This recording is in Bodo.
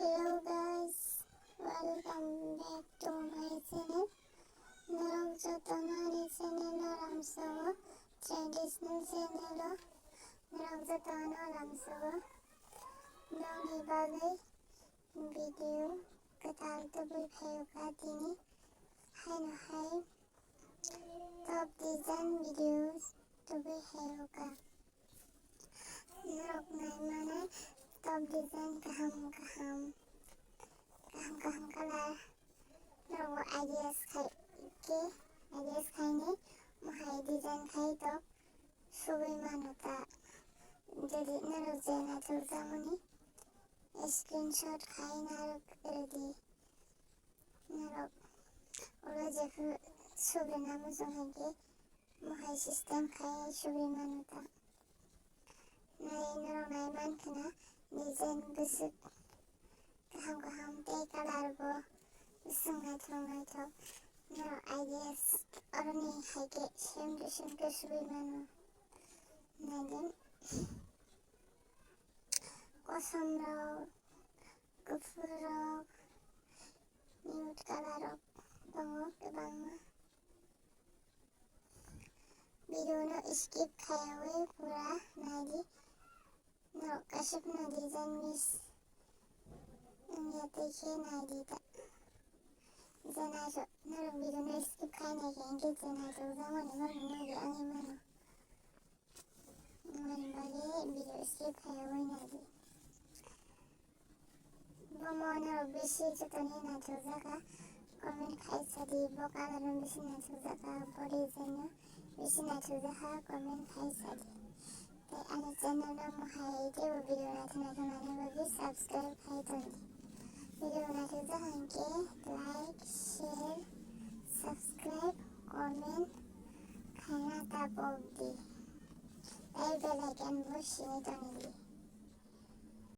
Hello guys, welcome back to my channel. Narok Jotona channel ramsawa traditional channel Narok Jotona ramsawa noni bagai video katal tubuh payuka tini hai hai top design videos tubuh payuka Narok nai mana top design kaham kalar Narok ideas khaine mahai design khai top subai manuta jadi narok jena tuljamuni screenshot khai narok ready narok ola jeku subai namu jonghaike mahai system khai subai manuta narok nai mankana design gusuk kaham tei color bo gusung naithok narok ideas oroni haike semke subai mano naidin kosom rok gufur rok nude color rok dongo kwbangma video no skip khaiyawi pura naidi narok kasubno design miss yatike naidita narok video no skip khainaike engke jena tuljamani nogi angi mano ngani bage video skip khaiyawi naidi bomo narok bisi jotoni naituljaka comment khaisadi bo color no bisi naituljaka bo design no bisi naituljaka comment khaisadi tei ani channel no mahai tebo video naithoknai bagi subscribe khaitoni video naituljaka hingke like share subscribe comment khaina tapokdi tei bell icon bo sini tonidi